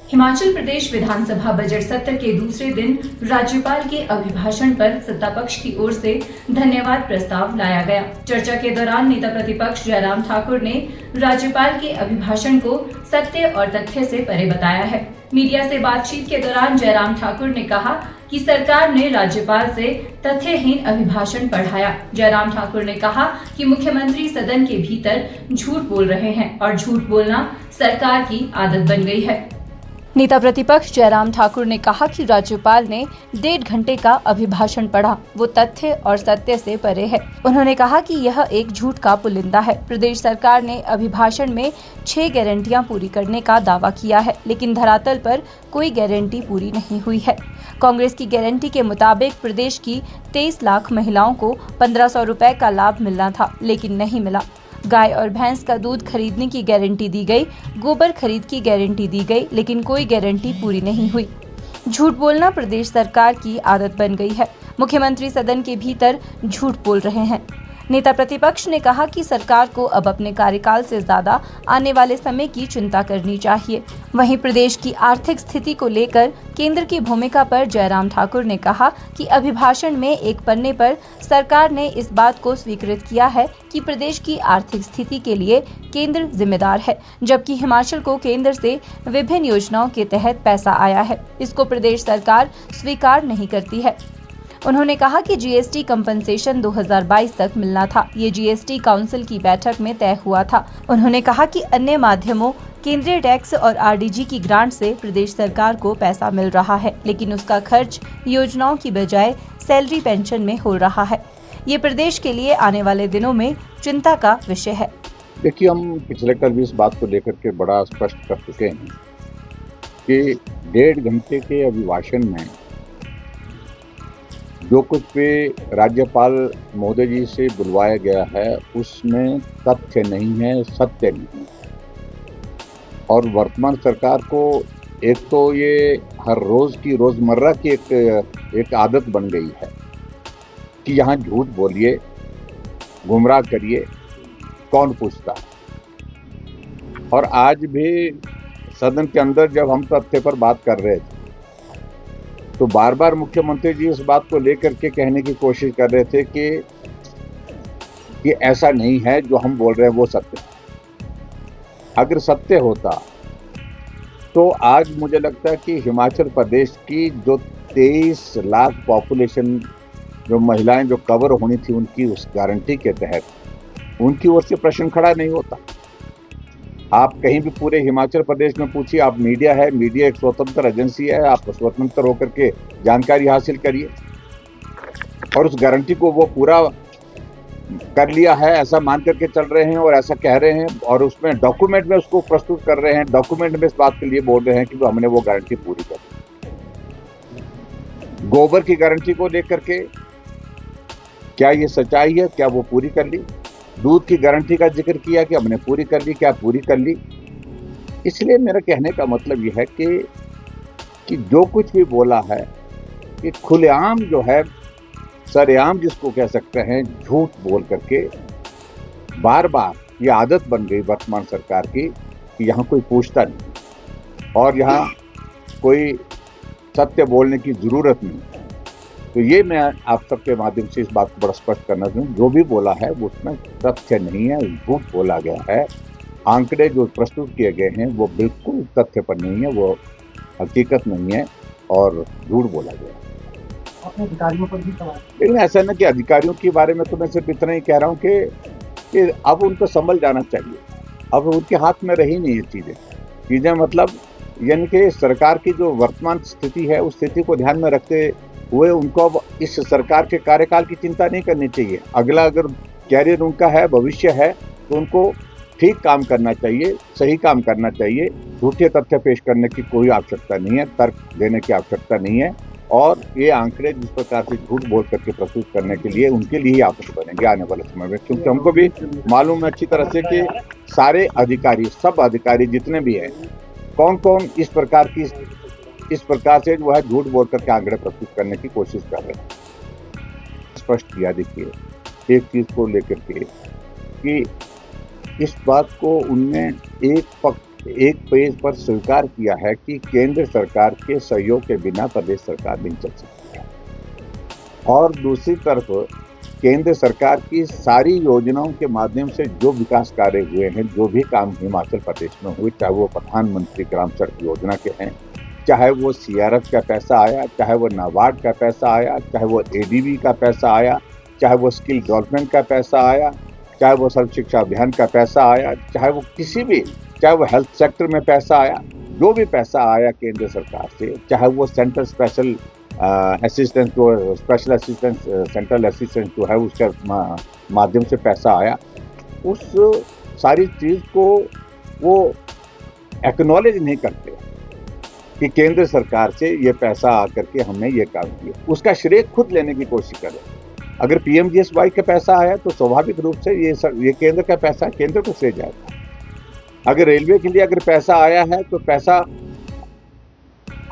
हिमाचल प्रदेश विधानसभा budget सत्र के दूसरे दिन राज्यपाल के अभिभाषण पर सत्तापक्ष की ओर से धन्यवाद प्रस्ताव लाया गया। चर्चा के दौरान नेता प्रतिपक्ष जयराम ठाकुर ने राज्यपाल के अभिभाषण को सत्य और तथ्य से परे बताया है। मीडिया से बातचीत के दौरान जयराम ठाकुर ने कहा कि सरकार ने राज्यपाल से तथ्यहीन अभिभाषण पढ़ाया। जयराम ठाकुर ने कहा कि मुख्यमंत्री सदन के भीतर झूठ बोल रहे हैं और झूठ बोलना सरकार की आदत बन गई है। नेता प्रतिपक्ष जयराम ठाकुर ने कहा कि राज्यपाल ने 1.5 घंटे का अभिभाषण पढ़ा, वो तथ्य और सत्य से परे है। उन्होंने कहा कि यह एक झूठ का पुलिंदा है। प्रदेश सरकार ने अभिभाषण में 6 गारंटियां पूरी करने का दावा किया है, लेकिन धरातल पर कोई गारंटी पूरी नहीं हुई है। कांग्रेस की गारंटी के मुताबिक प्रदेश की 23 लाख महिलाओं को 1500 रुपए का लाभ मिलना था, लेकिन नहीं मिला। गाय और भैंस का दूध खरीदने की गारंटी दी गई, गोबर खरीद की गारंटी दी गई, लेकिन कोई गारंटी पूरी नहीं हुई। झूठ बोलना प्रदेश सरकार की आदत बन गई है। मुख्यमंत्री सदन के भीतर झूठ बोल रहे हैं। नेता प्रतिपक्ष ने कहा कि सरकार को अब अपने कार्यकाल से ज्यादा आने वाले समय की चिंता करनी चाहिए। वहीं प्रदेश की आर्थिक स्थिति को लेकर केंद्र की भूमिका पर जयराम ठाकुर ने कहा कि अभिभाषण में एक पन्ने पर सरकार ने इस बात को स्वीकृत किया है कि प्रदेश की आर्थिक स्थिति के लिए केंद्र जिम्मेदार है, जबकि हिमाचल को केंद्र से विभिन्न योजनाओं के तहत पैसा आया है। इसको प्रदेश सरकार स्वीकार नहीं करती है। उन्होंने कहा कि जीएसटी कंपनसेशन 2022 तक मिलना था। ये जीएसटी काउंसिल की बैठक में तय हुआ था। उन्होंने कहा कि अन्य माध्यमों, केंद्रीय टैक्स और आरडीजी की ग्रांट से प्रदेश सरकार को पैसा मिल रहा है, लेकिन उसका खर्च योजनाओं की बजाय सैलरी पेंशन में हो रहा है। ये प्रदेश के लिए आने वाले दिनों में चिंता का विषय है। देखिए, हम पिछले कल भी इस बात को लेकर के बड़ा स्पष्ट कर चुके हैं कि 1.5 घंटे के अभिभाषण में जो कुछ भी राज्यपाल महोदय जी से बुलवाया गया है उसमें तथ्य नहीं है, सत्य नहीं है। और वर्तमान सरकार को एक तो ये हर रोज की रोजमर्रा की एक आदत बन गई है कि यहाँ झूठ बोलिए, गुमराह करिए, कौन पूछता है। और आज भी सदन के अंदर जब हम तथ्य पर बात कर रहे थे तो बार बार मुख्यमंत्री जी इस बात को लेकर के कहने की कोशिश कर रहे थे कि ऐसा नहीं है, जो हम बोल रहे हैं वो सत्य है। अगर सत्य होता तो आज मुझे लगता है कि हिमाचल प्रदेश की जो 23 लाख पॉपुलेशन जो महिलाएं जो कवर होनी थी उनकी उस गारंटी के तहत उनकी ओर से प्रश्न खड़ा नहीं होता। आप कहीं भी पूरे हिमाचल प्रदेश में पूछिए, आप मीडिया है, मीडिया एक स्वतंत्र एजेंसी है, आप स्वतंत्र होकर के जानकारी हासिल करिए। और उस गारंटी को वो पूरा कर लिया है ऐसा मान करके चल रहे हैं और ऐसा कह रहे हैं, और उसमें डॉक्यूमेंट में उसको प्रस्तुत कर रहे हैं, डॉक्यूमेंट में इस बात के लिए बोल रहे हैं कि हमने वो गारंटी पूरी कर दी। गोबर की गारंटी को लेकर के क्या ये सच्चाई है? क्या वो पूरी कर ली? दूध की गारंटी का जिक्र किया कि हमने पूरी कर ली, क्या पूरी कर ली? इसलिए मेरा कहने का मतलब यह है कि जो कुछ भी बोला है कि खुलेआम जो है, सरेआम जिसको कह सकते हैं, झूठ बोल करके बार बार ये आदत बन गई वर्तमान सरकार की कि यहाँ कोई पूछता नहीं और यहाँ कोई सत्य बोलने की जरूरत नहीं। तो ये मैं आप सबके माध्यम से इस बात को बड़ा स्पष्ट करना चाहूँ, जो भी बोला है वो उसमें तथ्य नहीं है, झूठ बोला गया है। आंकड़े जो प्रस्तुत किए गए हैं वो बिल्कुल तथ्य पर नहीं है, वो हकीकत नहीं है और झूठ बोला गया है। अपने अधिकारियों पर भी सवाल। लेकिन ऐसा ना कि अधिकारियों के बारे में तो मैं सिर्फ इतना ही कह रहा हूँ कि अब उनको संभल जाना चाहिए। अब उनके हाथ में रही नहीं ये चीज़ें मतलब यानी कि सरकार की जो वर्तमान स्थिति है उस स्थिति को ध्यान में रखते हुए उनको अब इस सरकार के कार्यकाल की चिंता नहीं करनी चाहिए। अगला अगर कैरियर उनका है, भविष्य है, तो उनको ठीक काम करना चाहिए, सही काम करना चाहिए। झूठे तथ्य पेश करने की कोई आवश्यकता नहीं है, तर्क देने की आवश्यकता नहीं है। और ये आंकड़े जिस प्रकार से झूठ बोल करके प्रस्तुत करने के लिए उनके लिए ही आफत बनेंगे आने वाले समय में, क्योंकि हमको भी मालूम है अच्छी तरह से कि सारे अधिकारी, सब अधिकारी जितने भी हैं, कौन कौन इस प्रकार से जो है झूठ बोल करके आंकड़े प्रस्तुत करने की कोशिश कर रहे हैं। स्पष्ट किया देखिए एक चीज को लेकर के कि इस बात को उनने एक पक्ष एक पेज पर स्वीकार किया है कि केंद्र सरकार के सहयोग के बिना प्रदेश सरकार नहीं चल सकती है, और दूसरी तरफ केंद्र सरकार की सारी योजनाओं के माध्यम से जो विकास कार्य हुए हैं, जो भी काम हिमाचल प्रदेश में हुए, चाहे वो प्रधानमंत्री ग्राम सड़क योजना के हैं, चाहे वो CRF का पैसा आया, चाहे वो नाबार्ड का पैसा आया, चाहे वो ADB का पैसा आया, चाहे वो स्किल डेवलपमेंट का पैसा आया, चाहे वो सर्व शिक्षा अभियान का पैसा आया, चाहे वो किसी भी, चाहे वो हेल्थ सेक्टर में पैसा आया, जो भी पैसा आया केंद्र सरकार से, चाहे वो सेंट्रल स्पेशल असिस्टेंस जो स्पेशल असिस्टेंस सेंट्रल असिस्टेंस जो है उसके माध्यम से पैसा आया, उस सारी चीज़ को वो एक्नॉलेज नहीं करते कि केंद्र सरकार से ये पैसा आकर के हमने ये काम किया। उसका श्रेय खुद लेने की कोशिश करें। अगर PMGSY का पैसा आया तो स्वाभाविक रूप से ये केंद्र का पैसा केंद्र को श्रेय जाएगा। अगर रेलवे के लिए अगर पैसा आया है तो पैसा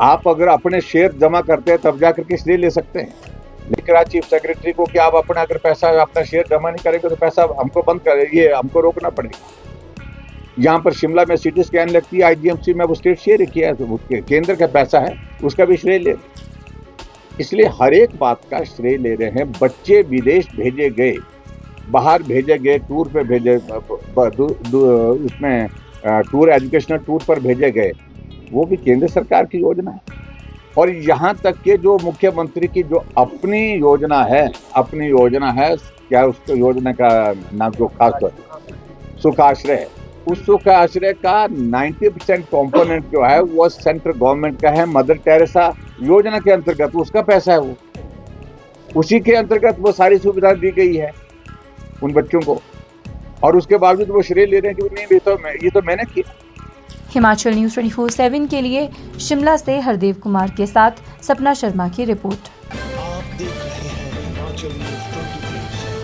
आप अगर अपने शेयर जमा करते हैं तब जाकर के श्रेय ले सकते हैं, लेकिन आज चीफ सेक्रेटरी को कि आप अपना अगर पैसा अपना शेयर जमा नहीं करेंगे तो पैसा हमको बंद कर, ये हमको रोकना पड़ेगा। यहाँ पर शिमला में CT स्कैन लगती है, IGMC में वो स्टेट शेयर किया है, तो केंद्र का पैसा है उसका भी श्रेय ले। इसलिए हर एक बात का श्रेय ले रहे हैं। बच्चे विदेश भेजे गए, बाहर भेजे गए, टूर पे भेजे, उसमें टूर एजुकेशनल टूर पर भेजे गए, वो भी केंद्र सरकार की योजना है। और यहाँ तक कि जो मुख्यमंत्री की जो अपनी योजना है, क्या उसको योजना का नाम जो खास तौर सुखाश्रय, उस सुखाश्रय का 90% कॉम्पोनेंट जो है वो सेंट्रल गवर्नमेंट का है, मदर टेरेसा योजना के अंतर्गत उसका पैसा है, वो उसी के अंतर्गत वो सारी सुविधा दी गई है उन बच्चों को, और उसके बावजूद वो श्रेय ले रहे हैं कि नहीं ये तो मैंने किया। हिमाचल न्यूज़ 24/7 के लिए शिमला से हरदेव कुमार के साथ सपना शर्मा की रिपोर्ट। आप देख रहे हैं हिमाचल न्यूज़ 24/7।